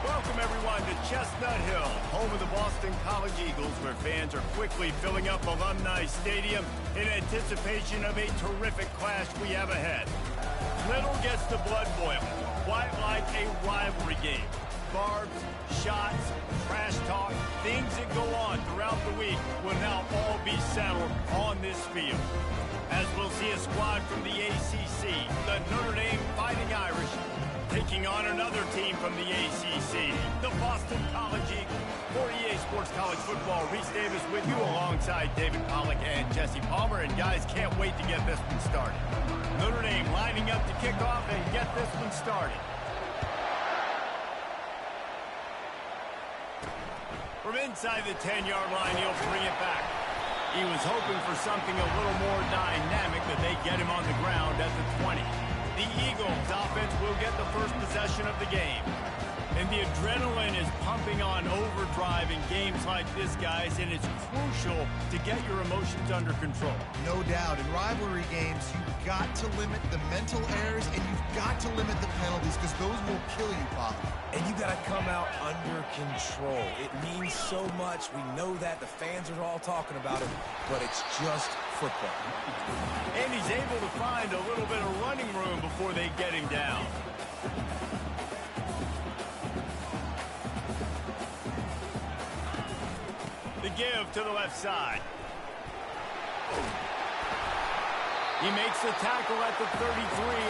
Welcome, everyone, to Chestnut Hill, home of the Boston College Eagles, where fans are quickly filling up Alumni Stadium in anticipation of a terrific clash we have ahead. Little gets the blood boiling, quite like a rivalry game. Barbs, shots, trash talk, things that go on throughout the week will now all be settled on this field. As we'll see a squad from the ACC, the Notre Dame Fighting Irish, taking on another team from the ACC, the Boston College Eagles. For EA Sports College Football, Reese Davis with you alongside David Pollack and Jesse Palmer. And guys, can't wait to get this one started. Notre Dame lining up to kick off and get this one started. From inside the 10-yard line, he'll bring it back. He was hoping for something a little more dynamic, but they get him on the ground at the 20. The Eagles offense will get the first possession of the game. And the adrenaline is pumping on overdrive in games like this, guys, and it's crucial to get your emotions under control. No doubt. In rivalry games, you've got to limit the mental errors, and you've got to limit the penalties, because those will kill you, Pop. And you got to come out under control. It means so much. We know that. The fans are all talking about it, but it's just football. And he's able to find a little bit of running room before they get him down. The give to the left side. He makes the tackle at the 33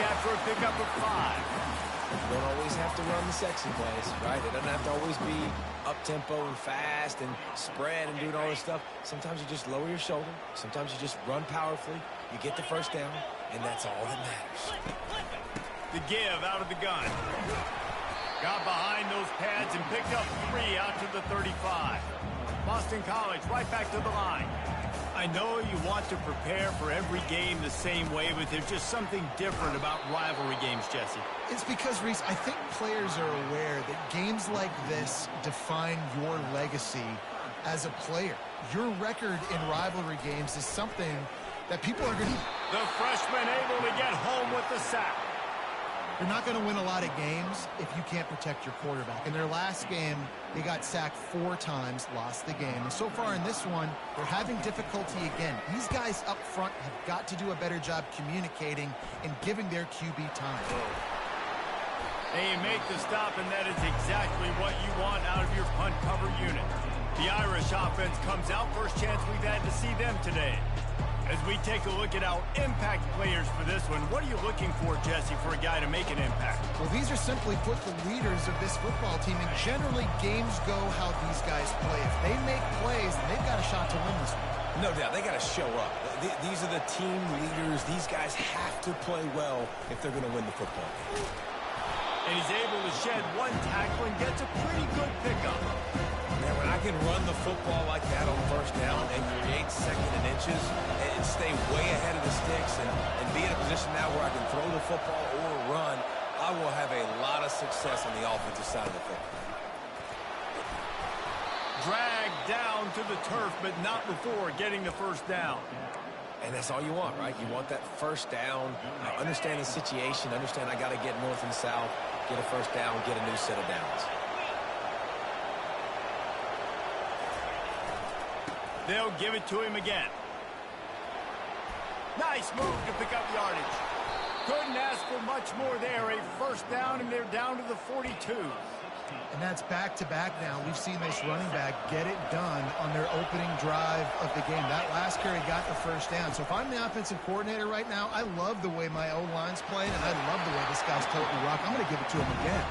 after a pickup of 5. You don't always have to run the sexy plays, right? It doesn't have to always be up-tempo and fast and spread and doing all this stuff. Sometimes you just lower your shoulder. Sometimes you just run powerfully. You get the first down, and that's all that matters. The give out of the gun. Got behind those pads and picked up 3 out to the 35. Boston College right back to the line. I know you want to prepare for every game the same way, but there's just something different about rivalry games, Jesse. It's because, Reese, I think players are aware that games like this define your legacy as a player. Your record in rivalry games is something that people are going to... The freshman able to get home with the sack. You're not going to win a lot of games if you can't protect your quarterback. In their last game, they got sacked 4 times, lost the game. And so far in this one, they're having difficulty again. These guys up front have got to do a better job communicating and giving their QB time. They make the stop, and that is exactly what you want out of your punt cover unit. The Irish offense comes out. First chance we've had to see them today. As we take a look at our impact players for this one, what are you looking for, Jesse, for a guy to make an impact? Well, these are simply put the leaders of this football team, and generally games go how these guys play. If they make plays, they've got a shot to win this one. No doubt, they got to show up. These are the team leaders. These guys have to play well if they're going to win the football game. And he's able to shed 1 tackle and gets a pretty good pickup. Man, when I can run the football like that on first down and create second and inches and stay way ahead of the sticks and be in a position now where I can throw the football or run, I will have a lot of success on the offensive side of the football. Dragged down to the turf, but not before getting the first down. And that's all you want, right? You want that first down. Understand the situation. Understand I got to get north and south, get a first down, get a new set of downs. They'll give it to him again. Nice move to pick up yardage. Couldn't ask for much more there. A first down, and they're down to the 42. And that's back-to-back now. We've seen this running back get it done on their opening drive of the game. That last carry got the first down. So if I'm the offensive coordinator right now, I love the way my O-line's playing, and I love the way this guy's totally rock. I'm going to give it to him again.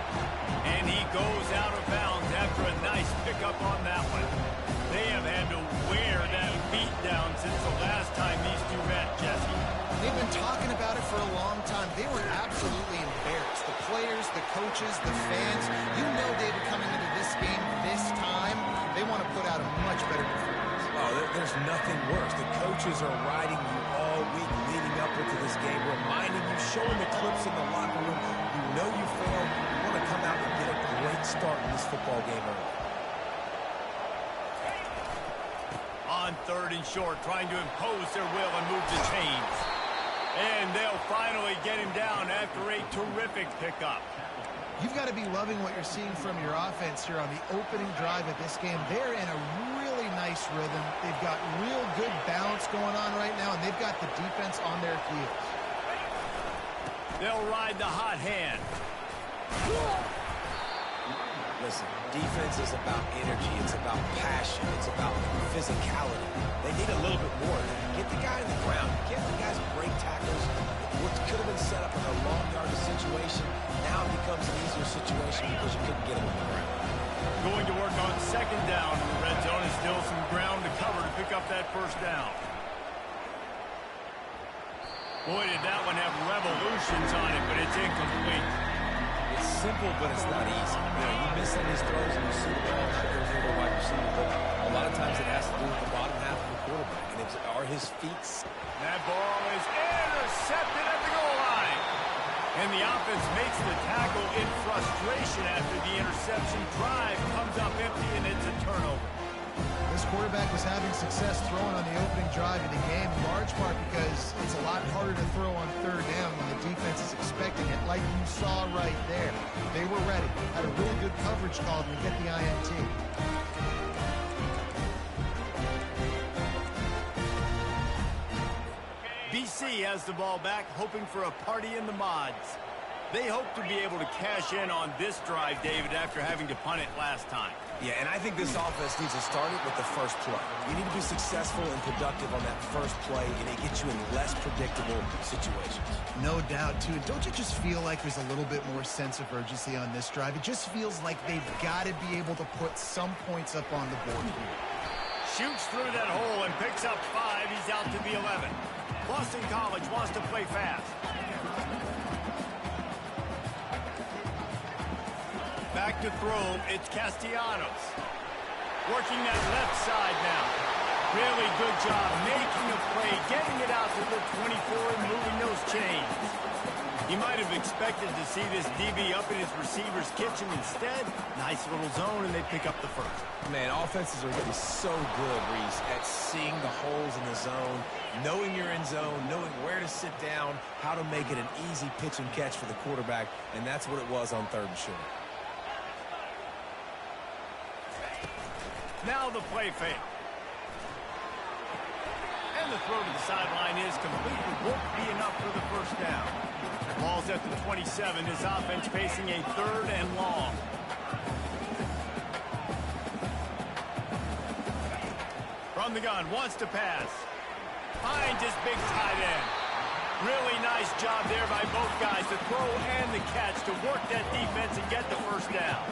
And he goes out of bounds after a nice pickup on that one. They have had to wear that beat down since the last time these two met, Jesse. They've been talking about it for a long time. They were absolutely embarrassed. The players, the coaches, the fans. You know, David, coming into this game this time, they want to put out a much better performance. Oh, there's nothing worse. The coaches are riding you all week leading up into this game, reminding you, showing the clips in the locker room. You know you failed. You want to come out and get a great start in this football game early. On 3rd and short, trying to impose their will and move the chains. And they'll finally get him down after a terrific pickup. You've got to be loving what you're seeing from your offense here on the opening drive of this game. They're in a really nice rhythm. They've got real good balance going on right now, and they've got the defense on their heels. They'll ride the hot hand. Listen, defense is about energy. It's about passion. It's about physicality. They need a little bit more. Get the guy in the ground. Get the guys break tackles. What could have been set up in a long yardage situation now becomes an easier situation because you couldn't get him on the ground. Going to work on second down. The red zone is still some ground to cover to pick up that first down. Boy, did that one have revolutions on it, but it's incomplete. It's simple, but it's not easy. You miss on these throws and you see the ball goes over wide receiver, but a lot of times it has to do with the bottom half of the quarterback. And are his feet... That ball is intercepted at the goal line. And the offense makes the tackle in frustration after the interception. Drive comes up empty, and it's a turnover. This quarterback was having success throwing on the opening drive of the game, in large part because it's a lot harder to throw on third down when the defense is expecting it, like you saw right there. They were ready, had a really good coverage call to get the INT. BC has the ball back, hoping for a party in the mods. They hope to be able to cash in on this drive, David, after having to punt it last time. Yeah, and I think this offense needs to start it with the first play. You need to be successful and productive on that first play, and it gets you in less predictable situations. No doubt, too. Don't you just feel like there's a little bit more sense of urgency on this drive? It just feels like they've got to be able to put some points up on the board here. Shoots through that hole and picks up 5. He's out to the 11. Boston College wants to play fast. Back to throw, it's Castellanos. Working that left side now. Really good job making a play, getting it out to the 24 and moving those chains. He might have expected to see this DB up in his receiver's kitchen. Instead, nice little zone, and they pick up the first. Man, offenses are going to be so good, Reese, at seeing the holes in the zone, knowing you're in zone, knowing where to sit down, how to make it an easy pitch and catch for the quarterback, and that's what it was on third and short. Now the play fake. And the throw to the sideline is complete. It won't be enough for the first down. Ball's at the 27. His offense facing a third and long. From the gun, wants to pass. Finds his big tight end. Really nice job there by both guys, the throw and the catch to work that defense and get the first down.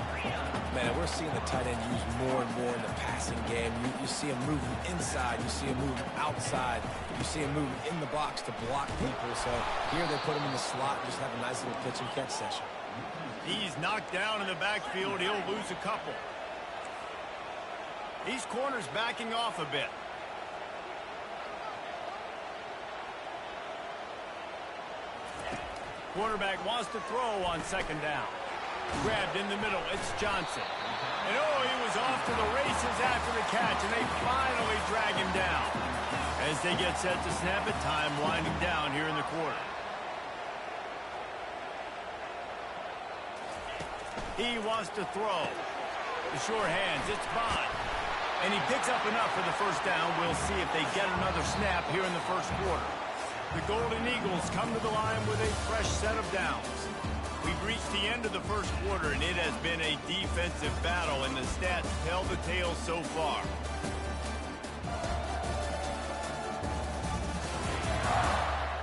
Man, we're seeing the tight end used more and more in the passing game. You see him moving inside. You see him moving outside. You see him moving in the box to block people. So here they put him in the slot and just have a nice little pitch and catch session. He's knocked down in the backfield. He'll lose a couple. These corners backing off a bit. Quarterback wants to throw on second down. Grabbed in the middle, it's Johnson. And oh, he was off to the races after the catch, and they finally drag him down. As they get set to snap it, time winding down here in the quarter. He wants to throw. The sure hands, it's Bond. And he picks up enough for the first down. We'll see if they get another snap here in the first quarter. The Golden Eagles come to the line with a fresh set of downs. We've reached the end of the first quarter, and it has been a defensive battle, and the stats tell the tale so far.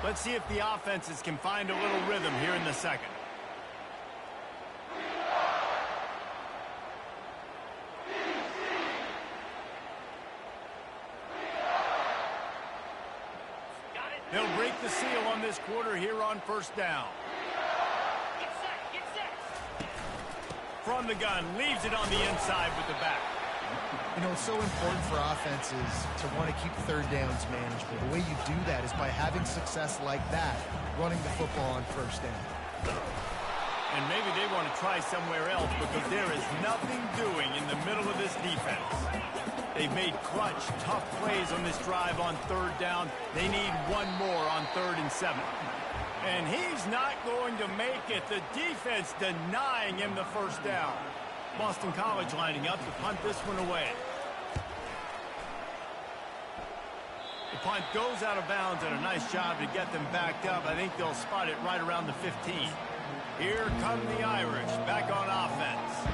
Let's see if the offenses can find a little rhythm here in the second. They'll break the seal on this quarter here on first down. From the gun, leaves it on the inside with the back. You know, it's so important for offenses to want to keep third downs manageable. The way you do that is by having success like that, running the football on first down. And maybe they want to try somewhere else because there is nothing doing in the middle of this defense. They've made clutch, tough plays on this drive on third down. They need one more on 3rd and 7. And he's not going to make it. The defense denying him the first down. Boston College lining up to punt this one away. The punt goes out of bounds, and a nice job to get them backed up. I think they'll spot it right around the 15. Here come the Irish, back on offense.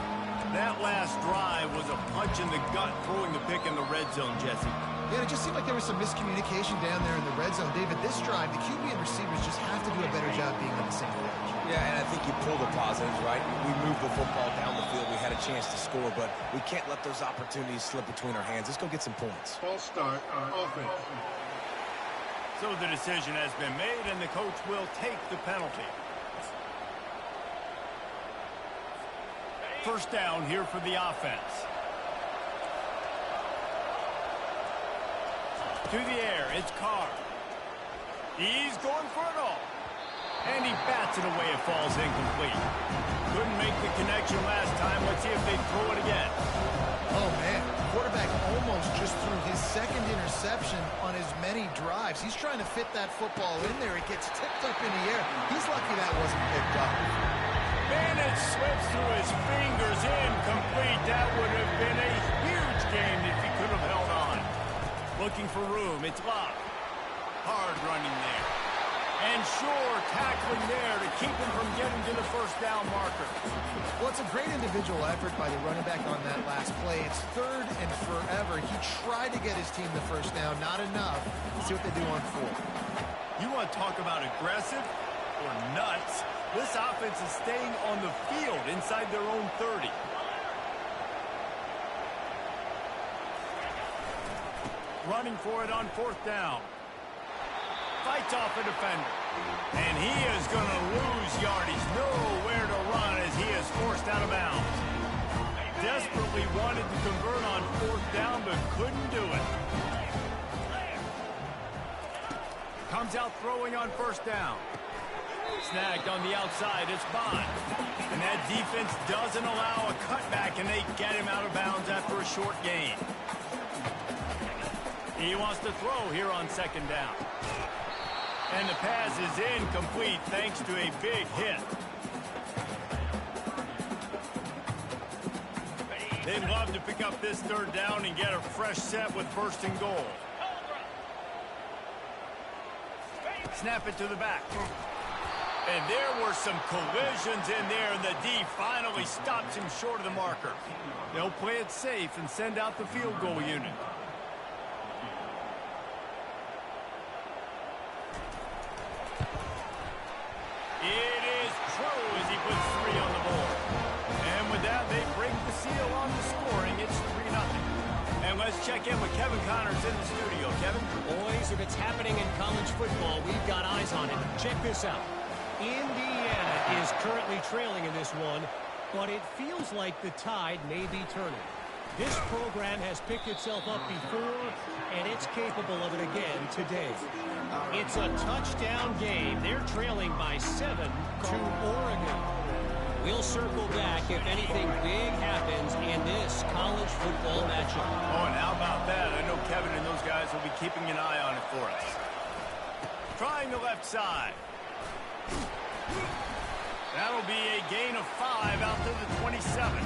That last drive was a punch in the gut, throwing the pick in the red zone, Jesse. Yeah, it just seemed like there was some miscommunication down there in the red zone. David, this drive, the QB and receivers just have to do a better job being on the same page. Yeah, and I think you pull the positives, right? We moved the football down the field. We had a chance to score, but we can't let those opportunities slip between our hands. Let's go get some points. False start on offense. So the decision has been made, and the coach will take the penalty. First down here for the offense. To the air, it's Carr. He's going for it all. And he bats it away. It falls incomplete. Couldn't make the connection last time. Let's see if they throw it again. Oh, man. Quarterback almost just threw his second interception on as many drives. He's trying to fit that football in there. It gets tipped up in the air. He's lucky that wasn't picked up. Man, it slips through his fingers. Incomplete. That would have been a huge game if he could have held on. Looking for room. It's locked. Hard running there. And sure, tackling there to keep him from getting to the first down marker. Well, it's a great individual effort by the running back on that last play. It's third and forever. He tried to get his team the first down. Not enough. Let's see what they do on fourth. You want to talk about aggressive or nuts? This offense is staying on the field inside their own 30. Running for it on fourth down. Fights off a defender. And he is going to lose yardage. Nowhere to run as he is forced out of bounds. Desperately wanted to convert on fourth down, but couldn't do it. Comes out throwing on first down. Snagged on the outside. It's Bond. And that defense doesn't allow a cutback, and they get him out of bounds after a short gain. He wants to throw here on second down. And the pass is incomplete thanks to a big hit. They'd love to pick up this third down and get a fresh set with first and goal. Snap it to the back. And there were some collisions in there, and the D finally stops him short of the marker. They'll play it safe and send out the field goal unit. It is true as he puts 3 on the board. And with that, they break the seal on the scoring. It's 3-0. And let's check in with Kevin Connors in the studio. Kevin? Boys, if it's happening in college football, we've got eyes on it. Check this out. Indiana is currently trailing in this one, but it feels like the tide may be turning. This program has picked itself up before, and it's capable of it again today. It's a touchdown game. They're trailing by 7 to Oregon. We'll circle back if anything big happens in this college football matchup. Oh, and how about that? I know Kevin and those guys will be keeping an eye on it for us. Trying the left side. That'll be a gain of 5 out to the 27.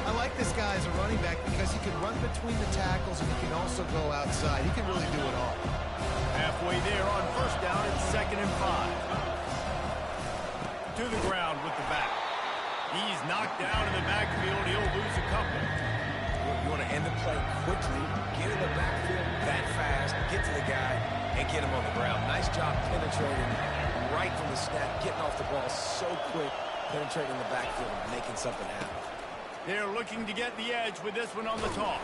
I like this guy as a running back because he can run between the tackles and he can also go outside. He can really do it all. Halfway there on first down, it's 2nd and 5. To the ground with the back. He's knocked down in the backfield. He'll lose a couple. You want to end the play quickly, get in the backfield that fast, get to the guy, and get him on the ground. Nice job penetrating right from the snap, getting off the ball so quick, penetrating the backfield and making something happen. They're looking to get the edge with this one on the toss.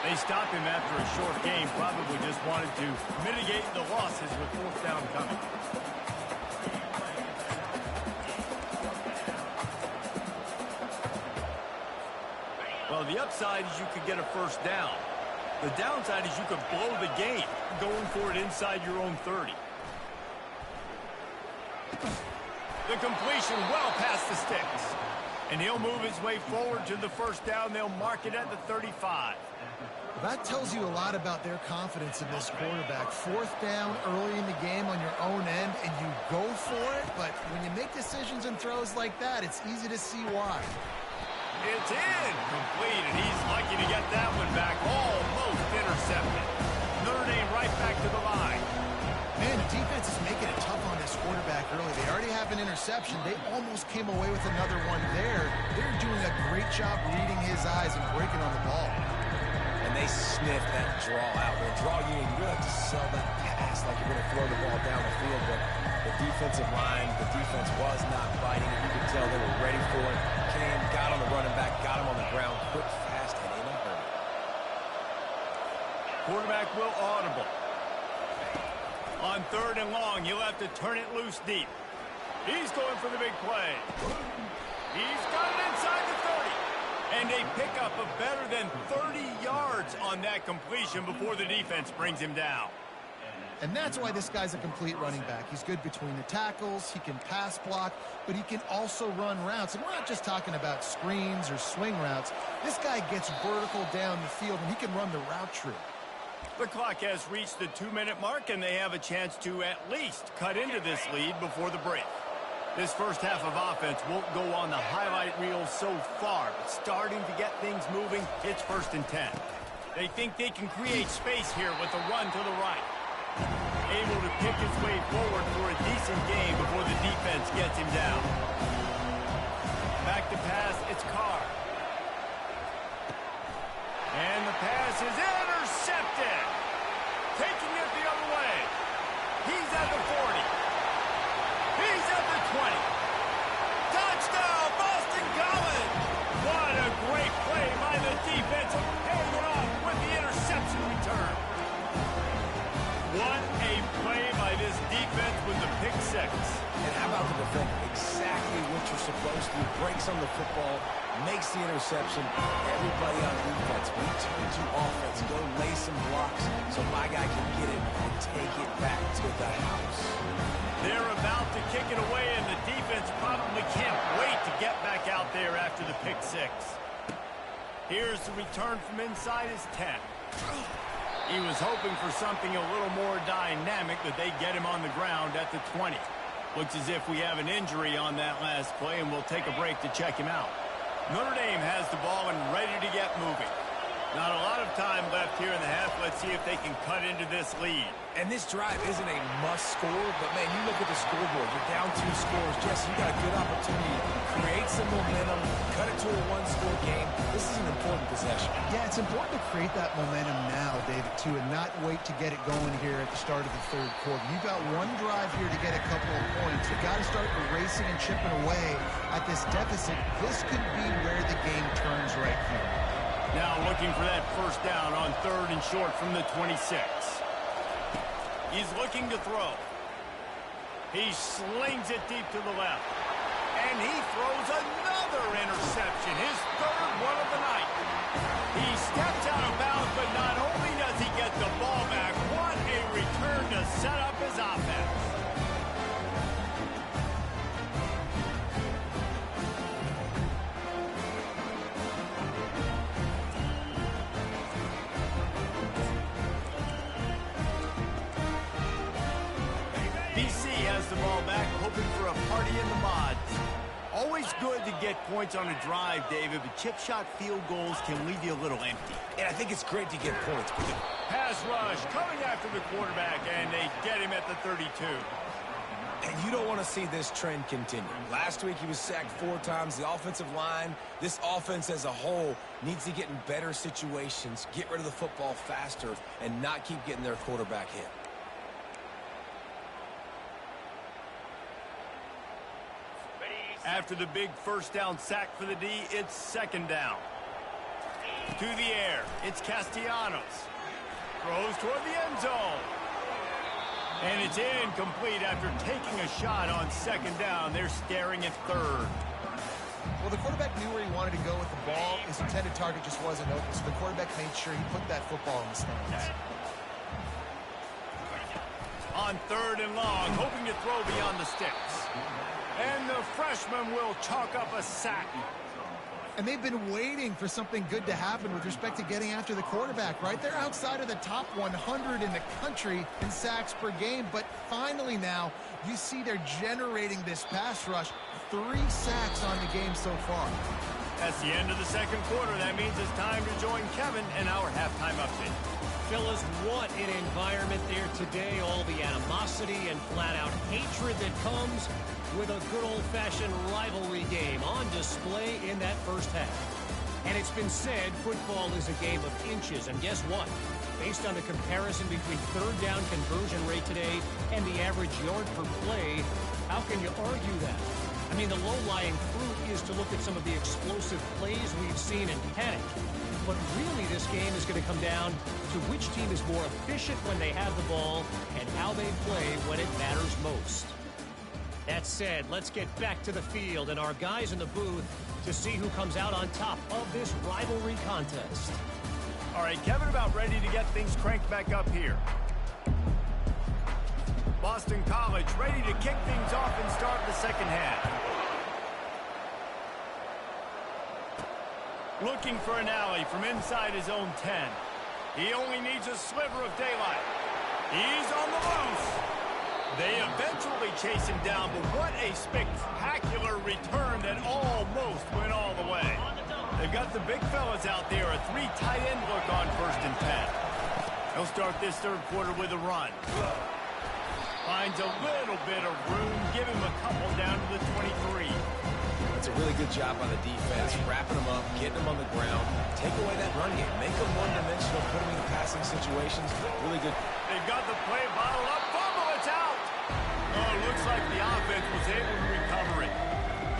They stopped him after a short game. Probably just wanted to mitigate the losses with fourth down coming. Well, the upside is you could get a first down. The downside is you could blow the game going for it inside your own 30. The completion well past the sticks. And he'll move his way forward to the first down. They'll mark it at the 35. That tells you a lot about their confidence in this quarterback. Fourth down early in the game on your own end, and you go for it, but when you make decisions and throws like that, it's easy to see why. It's incomplete, and he's lucky to get that one back. Almost intercepted. Notre Dame right back to the line. Man, the defense is making it tough on this quarterback early. They already have an interception. They almost came away with another one there. They're doing a great job reading his eyes and breaking on the ball. And they sniff that draw out. With a draw unit, you really have to sell that pass like you're going to throw the ball down the field. But the defensive line, the defense was not biting it. You could tell they were ready for it. Came, got on the running back, got him on the ground, quick, fast, and in a hurry. Quarterback will audible. On 3rd and long, he'll have to turn it loose deep. He's going for the big play. He's got it inside the 30. And a pickup of better than 30 yards on that completion before the defense brings him down. And that's why this guy's a complete running back. He's good between the tackles, he can pass block, but he can also run routes. And we're not just talking about screens or swing routes. This guy gets vertical down the field, and he can run the route tree. The clock has reached the 2-minute mark, and they have a chance to at least cut into this lead before the break. This first half of offense won't go on the highlight reel so far, but starting to get things moving, it's 1st and 10. They think they can create space here with a run to the right. Able to pick his way forward for a decent game before the defense gets him down. Back to pass, it's Carr. And the pass is intercepted. Taking it the other way. He's at the 40. He's at the 20. Touchdown, Boston College! What a great play by the defense, paying it off with the interception return. What a play by this defense with the pick six. And how about the defender? Exactly what you're supposed to do. Breaks on the football, makes the interception. Everybody on defense, we turn to offense. Go lay some blocks so my guy can get it and take it back to the house. They're about to kick it away, and the defense probably can't wait to get back out there after the pick six. Here's the return from inside his 10. He was hoping for something a little more dynamic, but they get him on the ground at the 20. Looks as if we have an injury on that last play, and we'll take a break to check him out. Notre Dame has the ball and ready to get moving. Not a lot of time left here in the half. Let's see if they can cut into this lead. And this drive isn't a must score, but man, you look at the scoreboard. You're down 2 scores. Jesse, you got a good opportunity to create some momentum, cut it to a 1-score game. This is an important possession. Yeah, it's important to create that momentum now, David, too, and not wait to get it going here at the start of the 3rd quarter. You've got one drive here to get a couple of points. You've got to start racing and chipping away at this deficit. This could be where the game turns right here. Now looking for that first down on 3rd and short from the 26. He's looking to throw. He slings it deep to the left. And he throws another interception, his 3rd one of the night. He steps out of bounds, but not only does he get the ball back, what a return to set up his offense. The ball back, hoping for a party in the mods. Always good to get points on a drive, David, but chip shot field goals can leave you a little empty. And I think it's great to get points. Pass rush coming after the quarterback, and they get him at the 32. And you don't want to see this trend continue. Last week he was sacked 4 times. The offensive line, this offense as a whole, needs to get in better situations, get rid of the football faster, and not keep getting their quarterback hit. After the big first down sack for the D, it's 2nd down. To the air, it's Castellanos. Throws toward the end zone. And it's incomplete after taking a shot on 2nd down. They're staring at 3rd. Well, the quarterback knew where he wanted to go with the ball. His intended target just wasn't open, so the quarterback made sure he put that football in the stands. On 3rd and long, hoping to throw beyond the sticks. And the freshman will chalk up a sack. And they've been waiting for something good to happen with respect to getting after the quarterback, right? They're outside of the top 100 in the country in sacks per game, but finally now you see they're generating this pass rush. 3 sacks on the game so far. That's the end of the second quarter. That means it's time to join Kevin in our halftime update. Fellas, what an environment there today. All the animosity and flat-out hatred that comes with a good old-fashioned rivalry game on display in that first half. And it's been said football is a game of inches. And guess what? Based on the comparison between third down conversion rate today and the average yard per play, how can you argue that? I mean, the low-lying fruit is to look at some of the explosive plays we've seen and panic. But really, this game is going to come down to which team is more efficient when they have the ball and how they play when it matters most. That said, let's get back to the field and our guys in the booth to see who comes out on top of this rivalry contest. All right, Kevin, about ready to get things cranked back up here. Boston College ready to kick things off and start the second half. Looking for an alley from inside his own 10. He only needs a sliver of daylight. He's on the loose. They eventually chase him down, but what a spectacular return that almost went all the way. They've got the big fellas out there, a 3 tight end look on 1st and 10. He'll start this third quarter with a run. Finds a little bit of room, give him a couple down to the 23. It's a really good job by the defense, wrapping them up, getting them on the ground, take away that run game, make them one-dimensional, put them in passing situations. Really good. They've got the play bottled up. Fumble, it's out. Oh, it looks like the offense was able to recover it.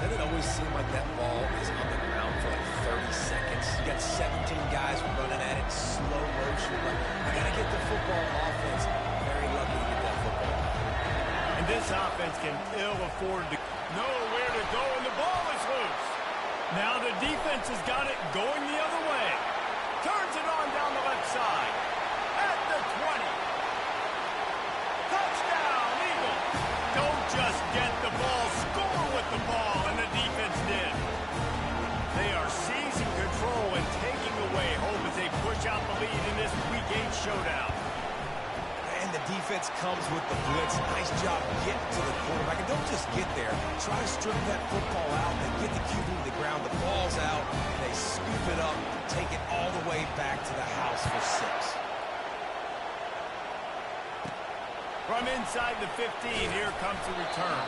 Doesn't it always seem like that ball is on the ground for like 30 seconds? You got 17 guys running at it, slow motion. But I got to get the football offense. Very lucky to get that football. And this offense can ill afford to know where to go, and the ball is loose. Now the defense has got it going the other way. Turns it on down the left side. At the 20. Touchdown, Eagles. Don't just get the ball, score with the ball, and the defense did. They are seizing control and taking away hope as they push out the lead in this Week 8 showdown. And the defense comes with the blitz. Nice job getting to the quarterback. And don't just get there. Try to strip that football out and get the QB to the ground. The ball's out. They scoop it up, take it all the way back to the house for 6. From inside the 15, here comes the return.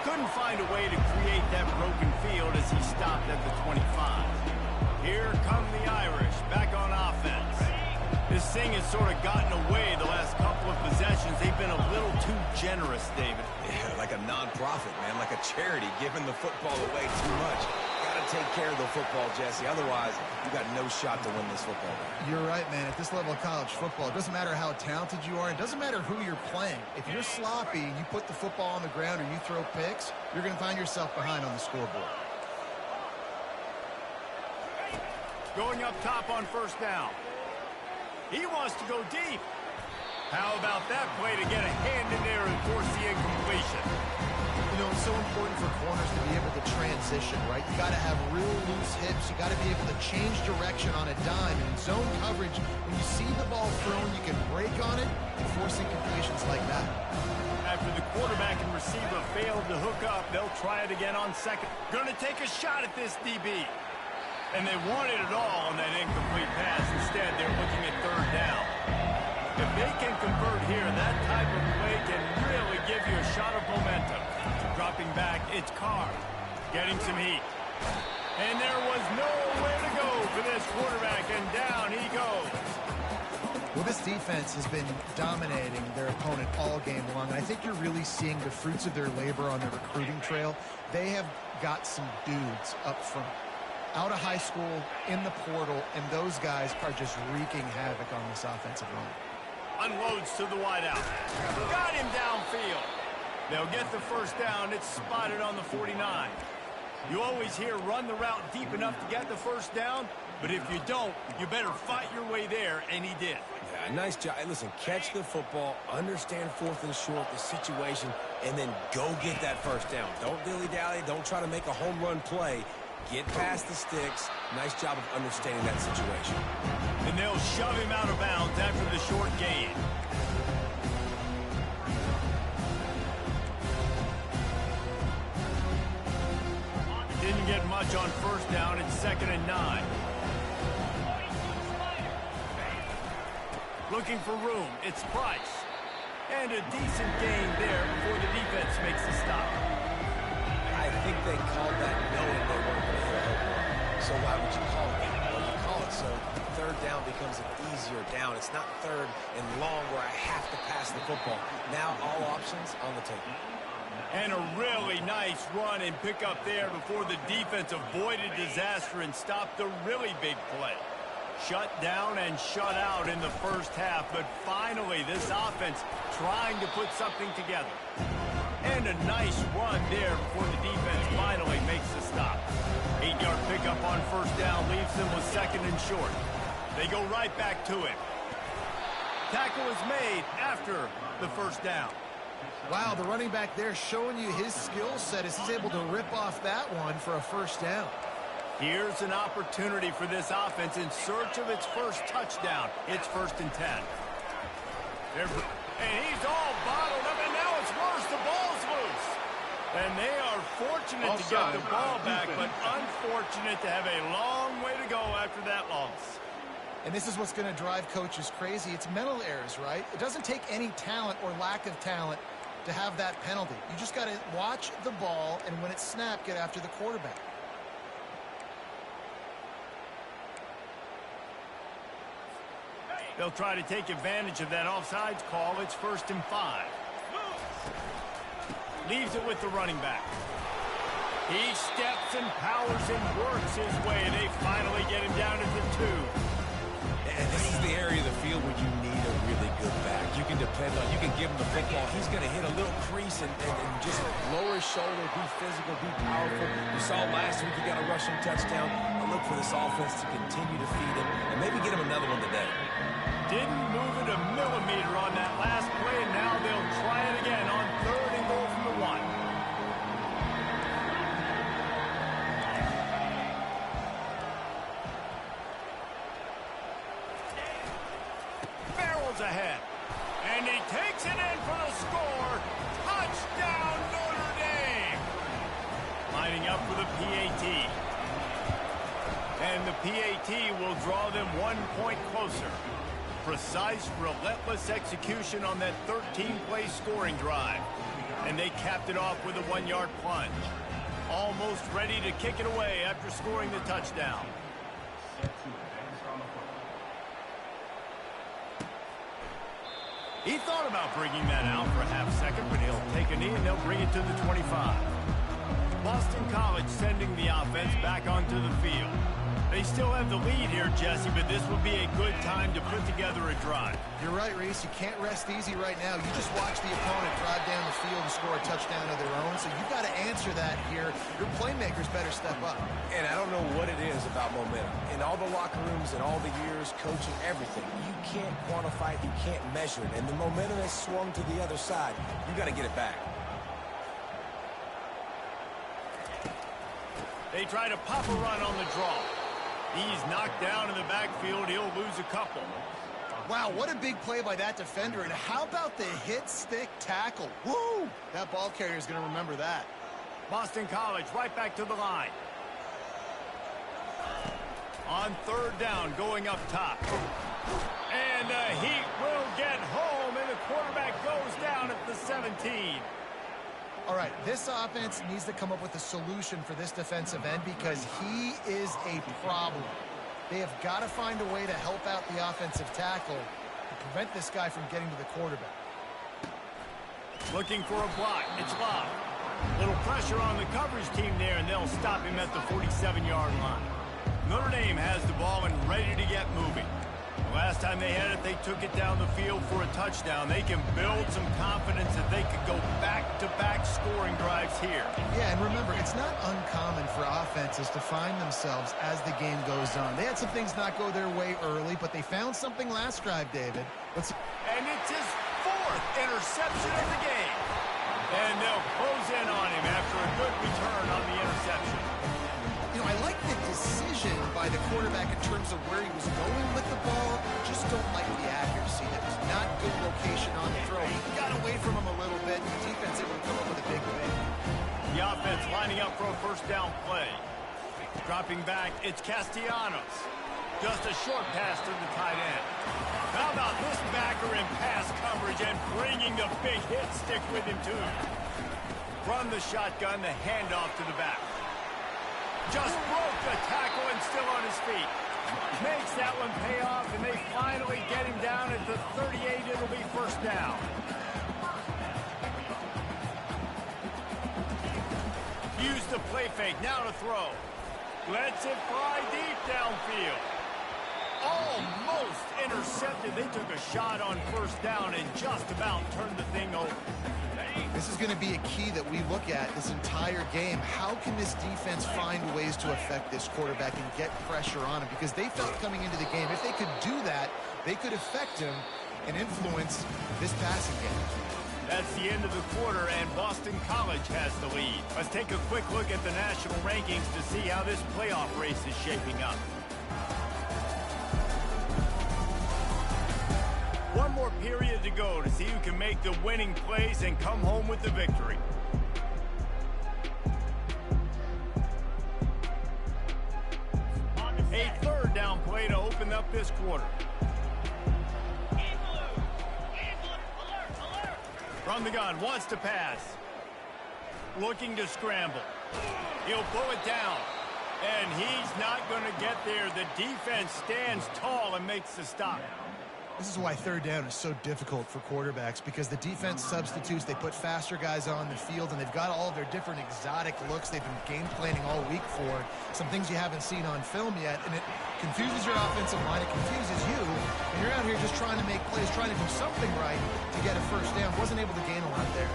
Couldn't find a way to create that broken field as he stopped at the 25. Here come the Irish, back on offense. This thing has sort of gotten away the last couple of possessions. They've been a little too generous, David. Yeah, like a non-profit, man, like a charity, giving the football away too much. Got to take care of the football, Jesse. Otherwise, you got no shot to win this football game. You're right, man. At this level of college football, it doesn't matter how talented you are. It doesn't matter who you're playing. If you're sloppy and you put the football on the ground or you throw picks, you're going to find yourself behind on the scoreboard. Going up top on 1st down. He wants to go deep. How about that play to get a hand in there and force the incompletion? You know, it's so important for corners to be able to transition, right? You got to have real loose hips. You got to be able to change direction on a dime. And in zone coverage, when you see the ball thrown, you can break on it and force incompletions like that. After the quarterback and receiver failed to hook up, they'll try it again on 2nd. Gonna take a shot at this DB. And they wanted it all on that incomplete pass. Instead, they're looking at 3rd down. If they can convert here, that type of play can really give you a shot of momentum. Dropping back, it's Carr. Getting some heat. And there was nowhere to go for this quarterback, and down he goes. Well, this defense has been dominating their opponent all game long. And I think you're really seeing the fruits of their labor on the recruiting trail. They have got some dudes up front, out of high school, in the portal, and those guys are just wreaking havoc on this offensive line. Unloads to the wideout. Got him downfield. They'll get the 1st down. It's spotted on the 49. You always hear run the route deep enough to get the 1st down, but if you don't, you better fight your way there, and he did. Yeah, nice job. Hey, listen, catch the football, understand 4th and short, the situation, and then go get that 1st down. Don't dilly-dally. Don't try to make a home run play. Get past the sticks. Nice job of understanding that situation. And they'll shove him out of bounds after the short gain. Didn't get much on first down. It's 2nd and 9. Looking for room. It's Price. And a decent gain there before the defense makes the stop. I think they called that knowing they weren't going to hit a home run. So why would you call it that? Well, you call it so third down becomes an easier down. It's not third and long where I have to pass the football. Now all options on the table. And a really nice run and pick up there before the defense avoided disaster and stopped a really big play. Shut down and shut out in the first half, but finally this offense trying to put something together. And a nice run there before the defense finally makes the stop. 8-yard pickup on first down leaves them with 2nd and short. They go right back to it. Tackle is made after the first down. Wow, the running back there showing you his skill set as he's able to rip off that one for a first down. Here's an opportunity for this offense in search of its first touchdown. It's 1st and 10. And he's all bottled up, and now it's worse. The ball's loose. And they are fortunate to get the ball back, but unfortunate to have a long way to go after that loss. And this is what's going to drive coaches crazy. It's mental errors, right? It doesn't take any talent or lack of talent to have that penalty. You just got to watch the ball, and when it's snapped, get after the quarterback. They'll try to take advantage of that offsides call. It's 1st and 5. Leaves it with the running back. He steps and powers and works his way. They finally get him down at the 2. And this is the area of the field where you need a really good back. You can depend on, you can give him the football. He's going to hit a little crease and just lower his shoulder, be physical, be powerful. You saw last week he got a rushing touchdown. I look for this offense to continue to feed him and maybe get him another one today. Didn't move it a millimeter on that last play, and now they'll try it again on 3rd and goal from the 1. Barrels ahead, and he takes it in for the score. Touchdown, Notre Dame! Lining up for the PAT. And the PAT will draw them 1 point closer. Precise, relentless execution on that 13-play scoring drive. And they capped it off with a 1-yard plunge. Almost ready to kick it away after scoring the touchdown. He thought about bringing that out for a half second, but he'll take a knee and they'll bring it to the 25. Boston College sending the offense back onto the field. They still have the lead here, Jesse, but this would be a good time to put together a drive. You're right, Reese. You can't rest easy right now. You just watch the opponent drive down the field and score a touchdown of their own, so you've got to answer that here. Your playmakers better step up. And I don't know what it is about momentum. In all the locker rooms and all the years, coaching, everything, you can't quantify it, you can't measure it. And the momentum has swung to the other side. You got to get it back. They try to pop a run on the draw. He's knocked down in the backfield. He'll lose a couple. Wow, what a big play by that defender. And how about the hit-stick tackle? Woo! That ball carrier is going to remember that. Boston College right back to the line. On 3rd down, going up top. And the Heat will get home, and the quarterback goes down at the 17. All right, this offense needs to come up with a solution for this defensive end because he is a problem. They have got to find a way to help out the offensive tackle to prevent this guy from getting to the quarterback. Looking for a block. It's Love. Little pressure on the coverage team there, and they'll stop him at the 47-yard line. Notre Dame has the ball and ready to get moving. The last time they had it, they took it down the field for a touchdown. They can build some confidence that they could go back-to-back scoring drives here. Yeah, and remember, it's not uncommon for offenses to find themselves as the game goes on. They had some things not go their way early, but they found something last drive, David. And it's his 4th interception of the game. And they'll close in on him after a good return on the interception. You You know, I like the decision by the quarterback in terms of where he was going with the ball. Just don't like the accuracy. That was not good location on the throw. He got away from him a little bit. The defense able to come up with a big win. The offense lining up for a first down play. Dropping back, it's Castellanos. Just a short pass to the tight end. How about this backer in pass coverage and bringing the big hit stick with him, too. From the shotgun, the handoff to the back. Just broke the tackle and still on his feet. Makes that one pay off, and they finally get him down at the 38. It'll be first down. Use the play fake, now to throw. Lets it fly deep downfield. Almost intercepted. They took a shot on first down and just about turned the thing over. This is going to be a key that we look at this entire game. How can this defense find ways to affect this quarterback and get pressure on him? Because they felt coming into the game, if they could do that, they could affect him and influence this passing game. That's the end of the quarter, and Boston College has the lead. Let's take a quick look at the national rankings to see how this playoff race is shaping up. One more period to go to see who can make the winning plays and come home with the victory. A third down play to open up this quarter. From the gun, wants to pass. Looking to scramble. He'll pull it down. And he's not going to get there. The defense stands tall and makes the stop. This is why third down is so difficult for quarterbacks, because the defense substitutes. They put faster guys on the field, and they've got all of their different exotic looks they've been game planning all week for. Some things you haven't seen on film yet, and it confuses your offensive line. It confuses you, and you're out here just trying to make plays, trying to do something right to get a first down. Wasn't able to gain a lot there.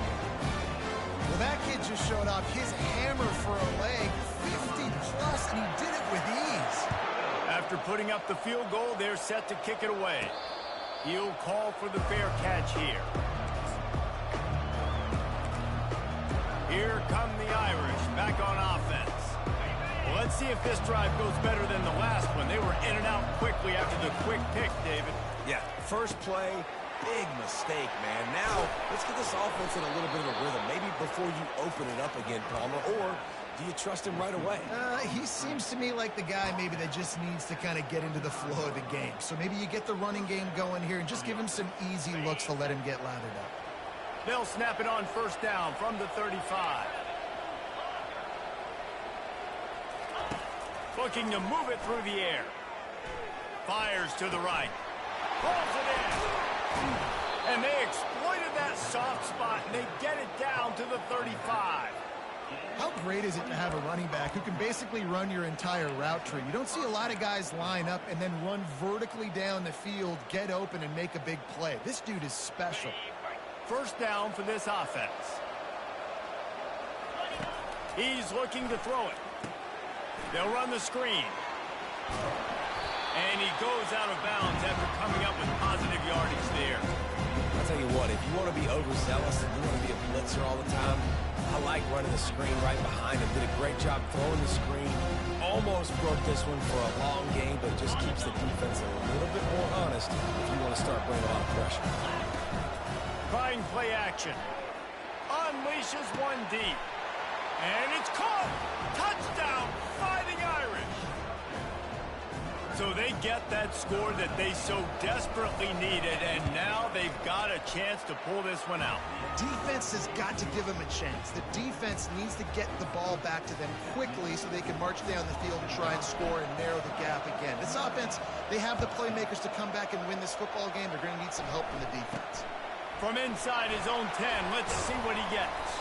Well, that kid just showed off his hammer for a leg, 50-plus, and he did it with ease. After putting up the field goal, they're set to kick it away. He'll call for the fair catch here. Here come the Irish back on offense. Well, let's see if this drive goes better than the last one. They were in and out quickly after the quick pick, David. Yeah, first play, big mistake, man. Now, let's get this offense in a little bit of a rhythm. Maybe before you open it up again, Palmer, or do you trust him right away? He seems to me like the guy maybe that just needs to kind of get into the flow of the game. So maybe you get the running game going here and just give him some easy looks to let him get lathered up. They'll snap it on first down from the 35. Looking to move it through the air. Fires to the right. Pulls it in. And they exploited that soft spot, and they get it down to the 35. How great is it to have a running back who can basically run your entire route tree? You don't see a lot of guys line up and then run vertically down the field, get open, and make a big play. This dude is special. First down for this offense. He's looking to throw it. They'll run the screen. And he goes out of bounds after coming up with positive yardage there. I'll tell you what, if you want to be overzealous and you want to be a blitzer all the time, I like running the screen right behind him. Did a great job throwing the screen. Almost broke this one for a long game, but just keeps the defense a little bit more honest if you want to start bringing a lot of pressure. Trying play action. Unleashes one deep. And it's caught. Touchdown, Fighting Irish. So they get that score that they so desperately needed, and now they've got a chance to pull this one out. Defense has got to give them a chance. The defense needs to get the ball back to them quickly so they can march down the field and try and score and narrow the gap again. This offense, they have the playmakers to come back and win this football game. They're going to need some help from the defense. From inside his own 10, let's see what he gets.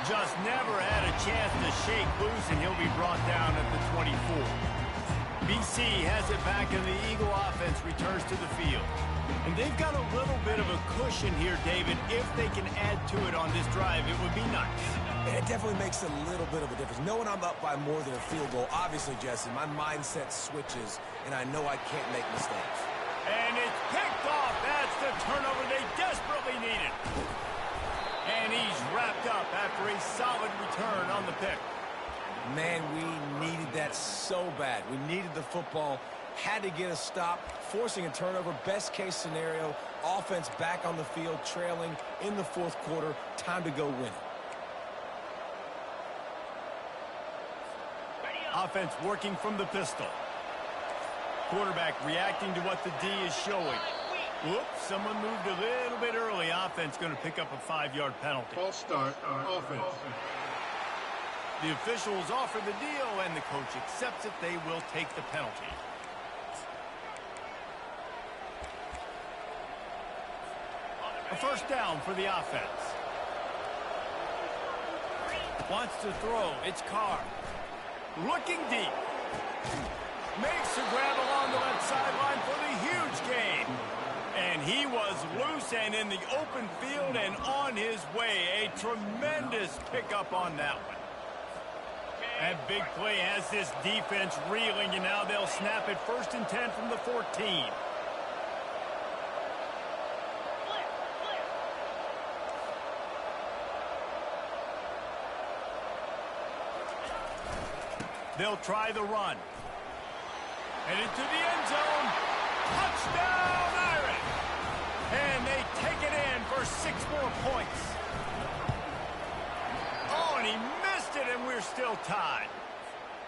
Just never had a chance to shake loose, and he'll be brought down at the 24. BC has it back, and the Eagle offense returns to the field. And they've got a little bit of a cushion here, David. If they can add to it on this drive, it would be nice. It definitely makes a little bit of a difference. Knowing I'm up by more than a field goal, obviously, Jesse, my mindset switches, and I know I can't make mistakes. And it's picked off. That's the turnover they desperately needed. And he's wrapped up after a solid return on the pick. Man, we needed that so bad. We needed the football, had to get a stop, forcing a turnover. Best case scenario, offense back on the field, trailing in the fourth quarter. Time to go win it. Offense working from the pistol. Quarterback reacting to what the D is showing. Whoops, someone moved a little bit early. Offense going to pick up a 5-yard penalty. False start on offense. The officials offer the deal, and the coach accepts it. They will take the penalty. A first down for the offense. Wants to throw. It's Carr. Looking deep. Makes a grab along the left sideline for the huge gain. And he was loose and in the open field and on his way. A tremendous pickup on that one. That big play has this defense reeling, and now they'll snap it 1st and 10 from the 14. They'll try the run. Headed to the end zone. Touchdown, Iron! And they take it in for 6 more points. Oh, and he missed it, and we're still tied.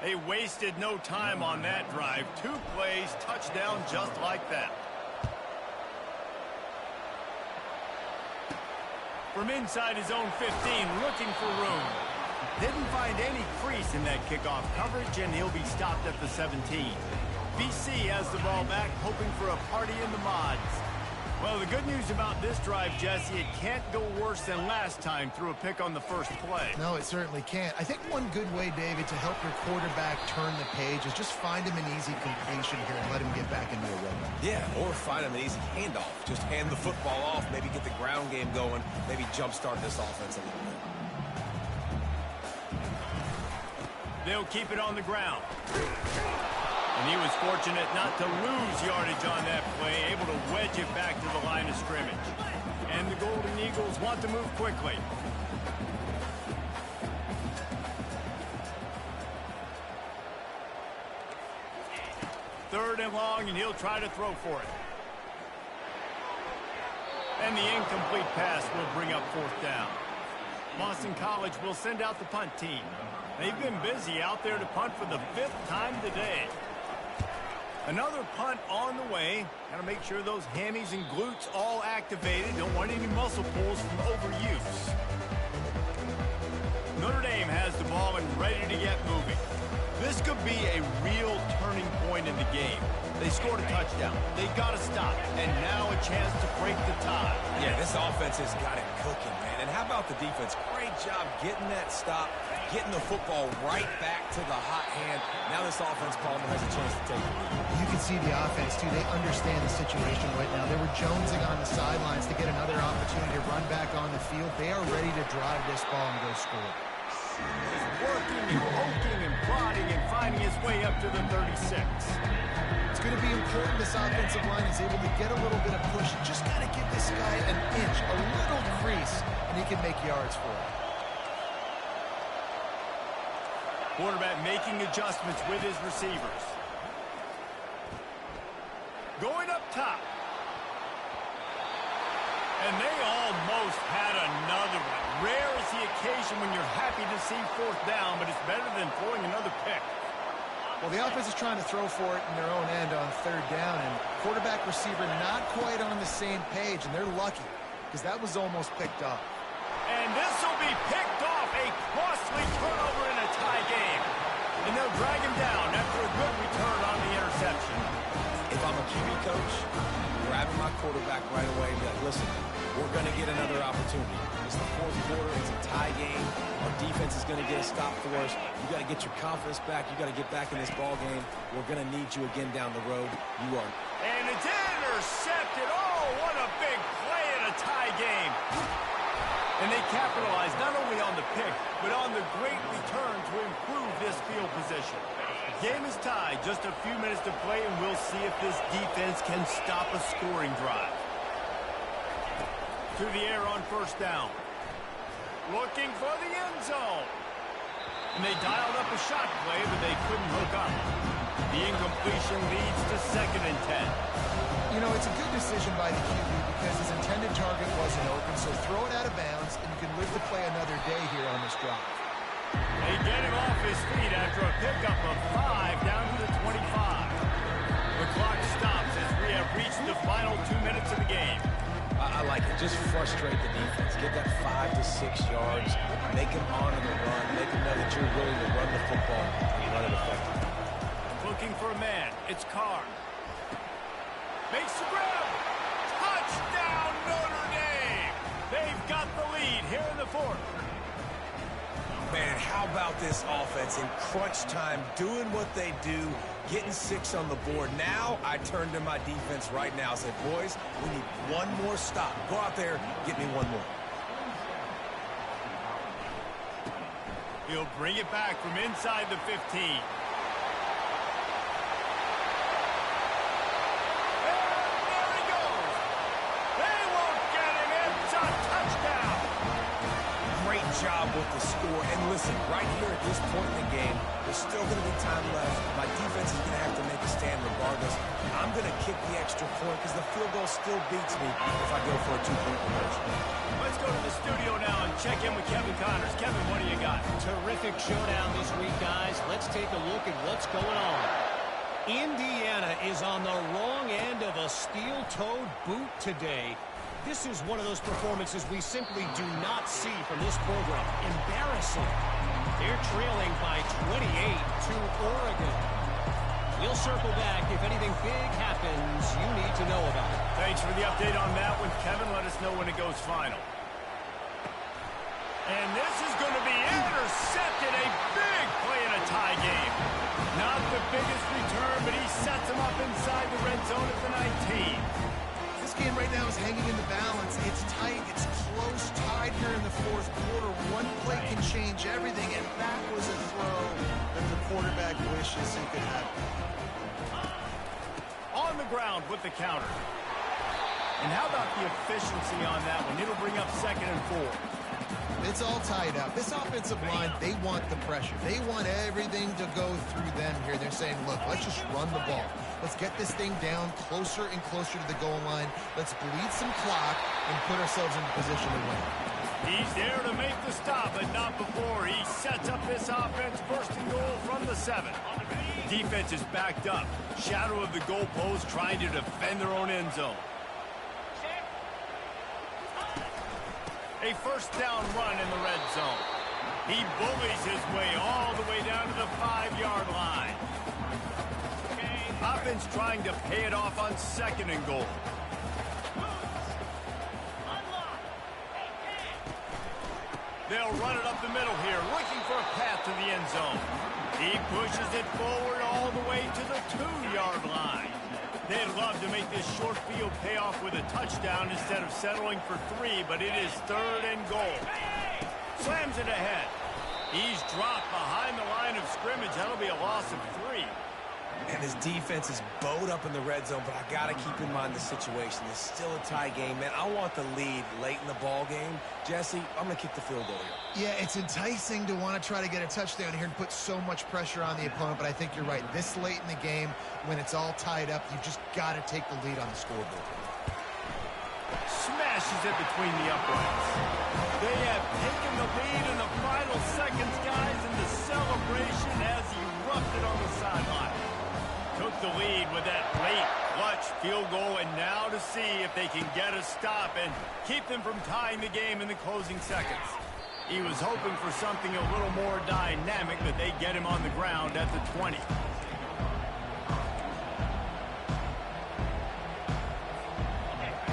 They wasted no time on that drive. 2 plays, touchdown just like that. From inside his own 15, looking for room. Didn't find any crease in that kickoff coverage, and he'll be stopped at the 17. BC has the ball back, hoping for a party in the mods. Well, the good news about this drive, Jesse, it can't go worse than last time through a pick on the first play. No, it certainly can't. I think one good way, David, to help your quarterback turn the page is just find him an easy completion here and let him get back into a rhythm. Yeah, or find him an easy handoff. Just hand the football off, maybe get the ground game going, maybe jumpstart this offense a little bit. They'll keep it on the ground. And he was fortunate not to lose yardage on that play, able to wedge it back to the line of scrimmage. And the Golden Eagles want to move quickly. Third and long, and he'll try to throw for it. And the incomplete pass will bring up 4th down. Boston College will send out the punt team. They've been busy out there to punt for the 5th time today. Another punt on the way. Got to make sure those hammies and glutes all activated. Don't want any muscle pulls from overuse. Notre Dame has the ball and ready to get moving. This could be a real turning point in the game. They scored a touchdown. They got to stop. And now a chance to break the tie. Yeah, this offense has got it cooking, man. And how about the defense? Great job getting that stop, getting the football right back to the hot hand. Now this offense, Palmer, has a chance to take the lead. You can see the offense, too. They understand the situation right now. They were jonesing on the sidelines to get another opportunity to run back on the field. They are ready to drive this ball and go score. He's working and poking and prodding and finding his way up to the 36. It's going to be important this offensive line is able to get a little bit of push. You just got to give this guy an inch, a little crease, and he can make yards for it. Quarterback making adjustments with his receivers. Going up top. And they almost had another one. Rare is the occasion when you're happy to see 4th down, but it's better than throwing another pick. Well, the offense is trying to throw for it in their own end on 3rd down, and quarterback receiver not quite on the same page, and they're lucky because that was almost picked off. And this will be picked off, a costly turnover in a tie game. And they'll drag him down after a good return on the interception. If I'm a QB coach, I'm grabbing my quarterback right away and be like, listen, we're going to get another opportunity. It's the 4th quarter. It's a tie game. Our defense is going to get a stop for us. You got to get your confidence back. You got to get back in this ball game. We're going to need you again down the road. You are. And it's intercepted. Oh, what a big play in a tie game. And they capitalized not only on the pick, but on the great return to improve this field position. Game is tied. Just a few minutes to play, and we'll see if this defense can stop a scoring drive. To the air on 1st down. Looking for the end zone. And they dialed up a shot play, but they couldn't hook up. The incompletion leads to 2nd and 10. You know, it's a good decision by the QB because his intended target wasn't open, so throw it out of bounds, and you can live to play another day here on this drive. They get him off his feet after a pickup of 5 down to the 25. The clock stops as we have reached the final 2 minutes of the game. I like it. Just frustrate the defense. Get that 5 to 6 yards. Make them honor the run. Make them know that you're willing to run the football and run it effectively. Looking for a man. It's Carr. Makes the grab. Touchdown, Notre Dame. They've got the lead here in the 4th. Man, how about this offense in crunch time, doing what they do, getting 6 on the board. Now I turn to my defense right now and say, boys, we need one more stop. Go out there, get me one more. He'll bring it back from inside the 15. Job with the score. And listen, right here at this point in the game, there's still going to be time left. My defense is going to have to make a stand regardless. I'm going to kick the extra point because the field goal still beats me if I go for a 2-point conversion. Let's go to the studio now and check in with Kevin Connors. Kevin, what do you got? Terrific showdown this week, guys. Let's take a look at what's going on. Indiana is on the wrong end of a steel-toed boot today. This is one of those performances we simply do not see from this program. Embarrassing. They're trailing by 28 to Oregon. We'll circle back if anything big happens you need to know about it. Thanks for the update on that one, Kevin. Let us know when it goes final. And this is going to be intercepted. A big play in a tie game. Not the biggest return, but he sets him up inside the red zone at the 19. This game right now is hanging in the balance. It's tight. It's close, tied here in the 4th quarter. One play can change everything, and that was a throw that the quarterback wishes he could have. On the ground with the counter. And how about the efficiency on that one? It'll bring up 2nd and 4. It's all tied up. This offensive line, they want the pressure. They want everything to go through them here. They're saying, look, let's just run the ball. Let's get this thing down closer and closer to the goal line. Let's bleed some clock and put ourselves in position to win. He's there to make the stop, but not before. He sets up this offense, 1st and goal from the 7. Defense is backed up. Shadow of the goalpost trying to defend their own end zone. A 1st down run in the red zone. He bullies his way all the way down to the 5-yard line. Offense trying to pay it off on 2nd and goal. They'll run it up the middle here, looking for a path to the end zone. He pushes it forward all the way to the 2-yard line. They'd love to make this short field pay off with a touchdown instead of settling for 3, but it is 3rd and goal. Slams it ahead. He's dropped behind the line of scrimmage. That'll be a loss of 3. And his defense is bowed up in the red zone, but I got to keep in mind the situation. It's still a tie game, man. I want the lead late in the ball game. Jesse, I'm going to kick the field goal here. Yeah, it's enticing to want to try to get a touchdown here and put so much pressure on the opponent, but I think you're right. This late in the game, when it's all tied up, you've just got to take the lead on the scoreboard. Smashes it between the uprights. They have taken the lead in the final seconds, guys, and the celebration has erupted on the sideline. Took the lead with that late clutch field goal, and now to see if they can get a stop and keep them from tying the game in the closing seconds. He was hoping for something a little more dynamic, but they get him on the ground at the 20.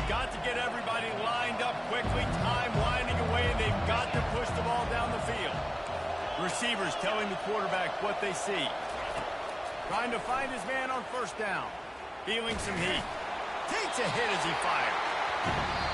Got to get everybody lined up quickly, time winding away, and they've got to push the ball down the field. Receivers telling the quarterback what they see. Trying to find his man on 1st down. Feeling some heat. Takes a hit as he fires.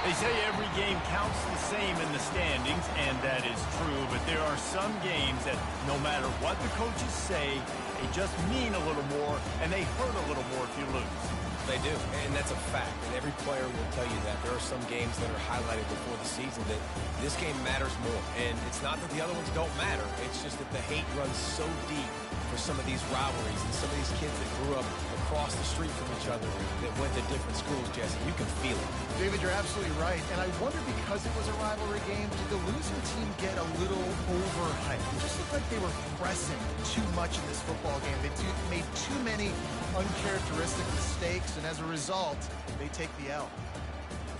They say every game counts the same in the standings, and that is true, but there are some games that no matter what the coaches say, they just mean a little more, and they hurt a little more if you lose. They do, and that's a fact. And every player will tell you that. There are some games that are highlighted before the season that this game matters more. And it's not that the other ones don't matter. It's just that the hate runs so deep for some of these rivalries and some of these kids that grew up across the street from each other that went to different schools, Jesse. You can feel it. David, you're absolutely right. And I wonder, because it was a rivalry game, did the losing team get a little overhyped? It just looked like they were pressing too much in this football game. They made too many uncharacteristic mistakes, and as a result, they take the L.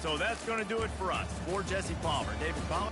So that's going to do it for us. For Jesse Palmer, David Palmer.